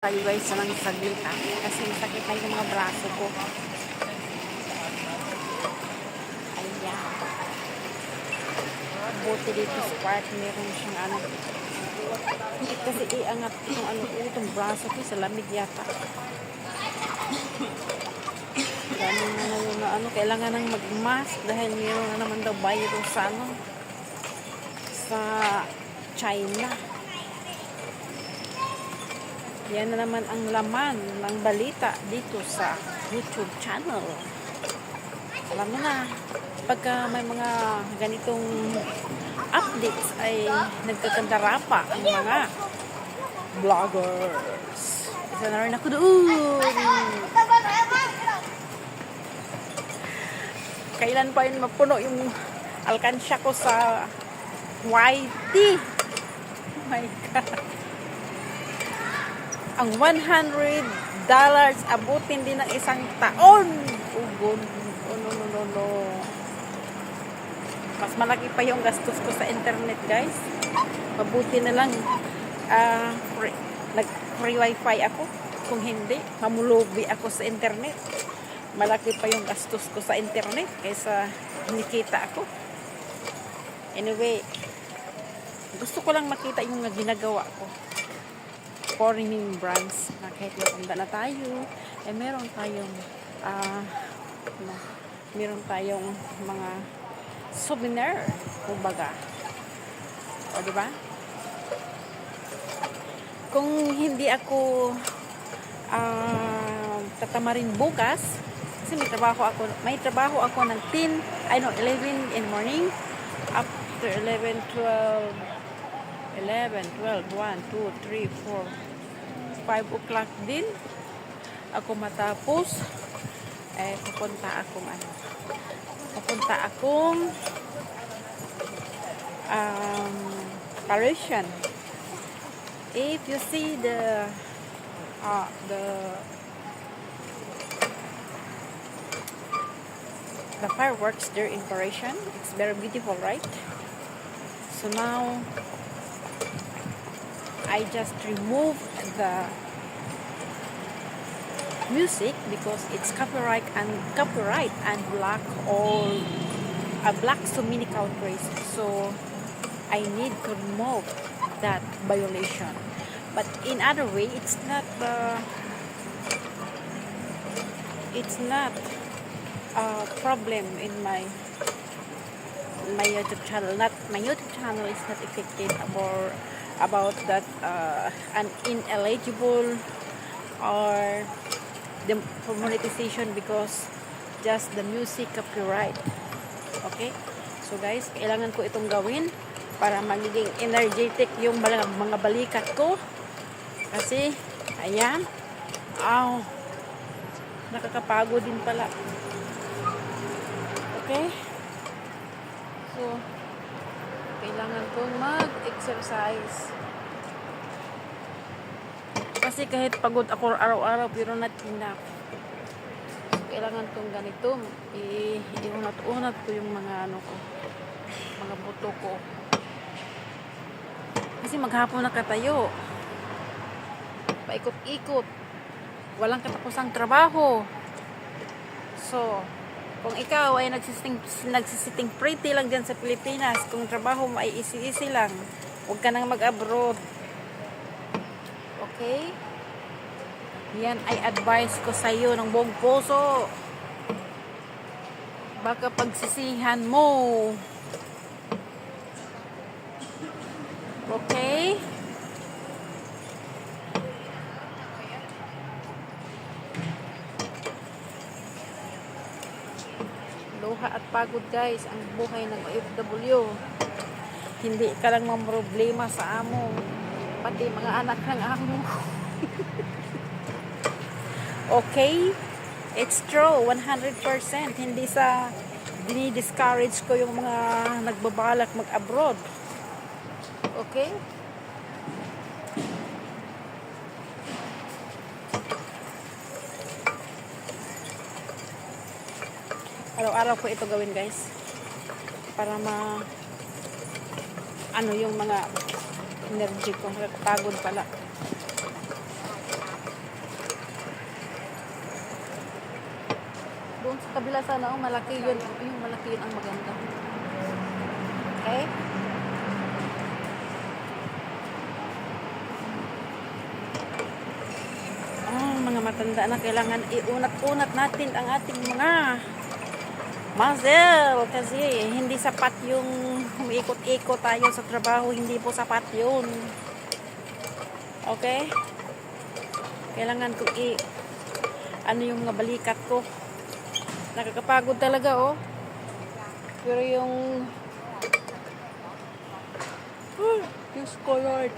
Tayo guys sa lang saglit kasi sakit na yung mga braso ko. Ayan. Buti dito sa part meron siyang ano. Hindi kasi iangat itong ano ko, itong braso ko sa lamig yata. Dami na ngayon na ano, kailangan nang mag-mask dahil meron na naman daw virus sa ano, sa China. Yan na naman ang laman ng balita dito sa YouTube channel. Alam mo na, pagka may mga ganitong updates ay nagkakandarapa ang mga vloggers. Isa na rin ako doon. Kailan pa yun mapuno yung alkansya ko sa YT? Oh my God. Ang $100 abutin din ng isang taon. Oh, God. Oh, no. Mas malaki pa yung gastos ko sa internet, guys. Mabuti na lang nag-free wifi ako. Kung hindi, mamulubi ako sa internet. Malaki pa yung gastos ko sa internet kaysa kinikita ako. Anyway, gusto ko lang makita yung ginagawa ko. Foreign brands na kahit matanda na tayo meron tayong mga souvenir kumbaga, o diba? Kung hindi ako tatamarin bukas kasi may trabaho ako ng 11 in morning after 11, 1, 2, 3, 4 5 o'clock din ako matapos pupunta akong Parisian. If you see the fireworks there in Parisian, it's very beautiful, right? So now I just remove the music because it's copyright and block so many countries. So I need to remove that violation. But in other way, it's not a problem in my YouTube channel. My YouTube channel is not affected about that an ineligible or the monetization because just the music copyright. Okay? So guys, kailangan ko itong gawin para magiging energetic yung mga balikat ko. Kasi, ayan. Nakakapagod din pala. Okay? So, kailangan kong mag-exercise. Kasi kahit pagod ako araw-araw, pero not enough. So, kailangan kong ganito. Iunat-unat ko yung mga mga buto ko. Kasi maghapon nakatayo. Paikot-ikot. Walang katapusang trabaho. So, kung ikaw ay nagsisitting pretty lang dyan sa Pilipinas, kung trabaho mo ay easy lang, huwag ka nang mag-abroad. Okay? Yan ay advice ko sa iyo ng buong puso. Baka pagsisihan mo. Okay? Luha at pagod guys ang buhay ng OFW. Hindi ka lang mamroblema sa amo, pati mga anak ng amo. Okay? It's true, 100%. Hindi sa dini-discourage ko yung mga nagbabalak mag-abroad. Okay? Araw-araw ko ito gawin guys para yung mga energy ko, pagod pala. kabila sana, oh, malaki yun. Yung malaki yun ang maganda. Okay? Mga matanda na kailangan iunat-unat natin ang ating mga muscle kasi hindi sapat yung umiikot-ikot tayo sa trabaho, hindi po sapat yun. Okay? Kailangan ko ano yung mga balikat ko. Nakakapagod talaga, oh. Pero yung Diyos ko Lord,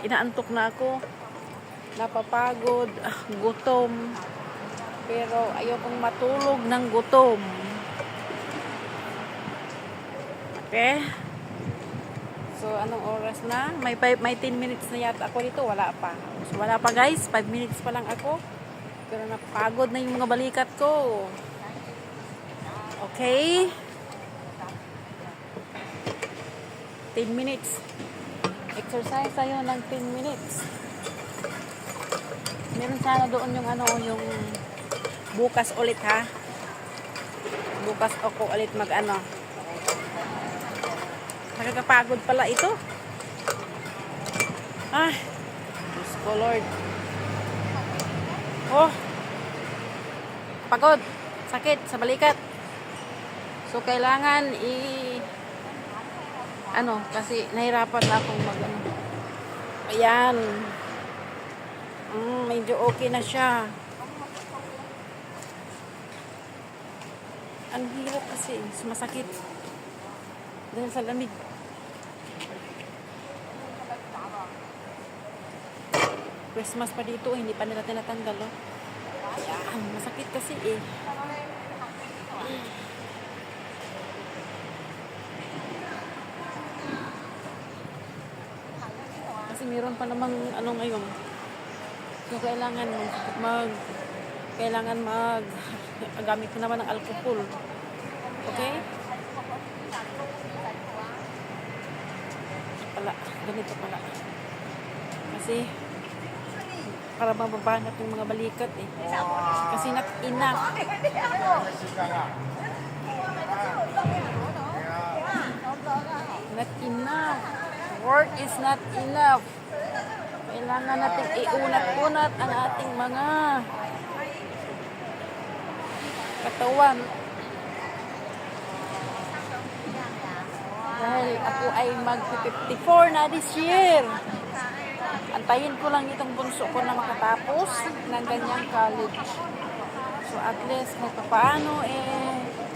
inaantok na ako, napapagod, gutom, pero ayokong matulog ng gutom. Okay? So anong oras na? May 10 minutes na yata ako dito, wala pa. So wala pa guys, 5 minutes pa lang ako, pero napagod na yung mga balikat ko. Okay? 10 minutes. Exercise tayo ng 10 minutes. Meron sana doon yung yung bukas ulit ha. Bukas ako ulit nakakapagod pala ito. Diyos ko Lord. Oh. Pagod. Sakit sa balikat. So kailangan kasi nahirapan na akong ayan. Medyo okay na siya. Ang hirap kasi, sumasakit dahil sa lamig. Christmas pa dito, hindi pa nila tinatanggal, oh. Ayan, masakit kasi eh. Kasi meron pa namang ngayon. So kailangan gamit ko naman ng alcohol. Okay? Ganito pala. Kasi para mababanat yung mga balikat eh. Kasi not enough. Not enough. Work is not enough. Kailangan natin iunat-unat ang ating mga katawan. Dahil ako ay mag-54 na this year. Antayin ko lang itong bunso ko na makatapos ng ganyang college. So at least paano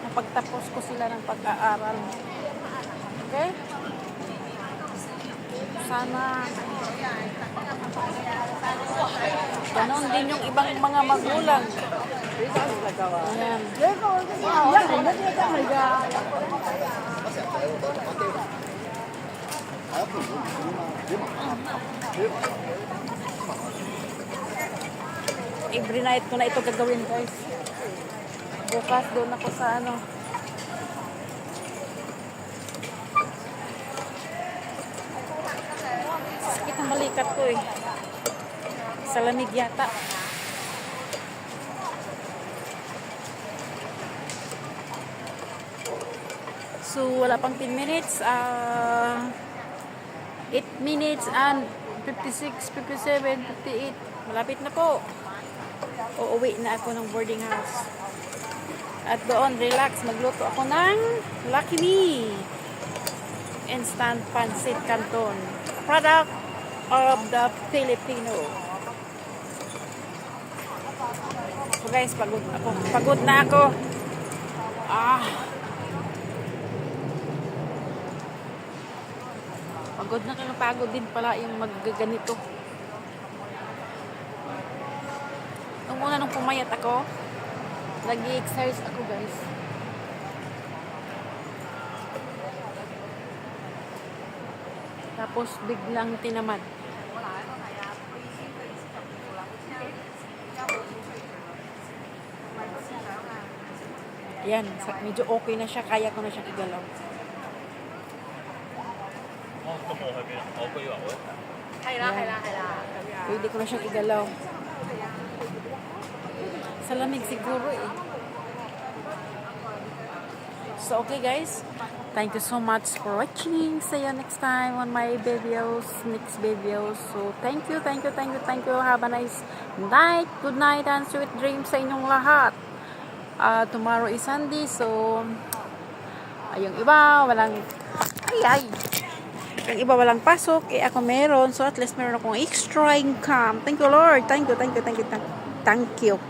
napagtapos ko sila ng pag-aaral. Okay? Sana ganon din yung ibang mga magulang. Ayan. Every night ko na ito gagawin guys. Bukas doon ako sa sakit ng balikat ko eh. Sa lamig yata. So wala pang 10 minutes. 8 minutes and 56, 57, 58. Malapit na po. Uuwi na ako ng boarding house. At doon, relax. Magluto ako ng Lucky Me. Instant Pancit Canton. Product of the Filipino. So guys, pagod ako. Pagod na ako. Pagod na pagod din pala yung magganito. Nung pumayat ako, nag-i-exercise ako guys. Tapos biglang tinamad. Yan, medyo okay na siya, kaya ko na siyang igalaw. Pwede ko na siyang igalaw. Sa lamig siguro eh. So, okay guys. Thank you so much for watching. See you next time on my videos, next videos. So, thank you, thank you, thank you, thank you. Have a nice night. Good night and sweet dreams sa inyong lahat. Tomorrow is Sunday, so yung iba walang yung iba walang pasok, ako meron, so at least meron akong extra income. Thank you Lord, thank you.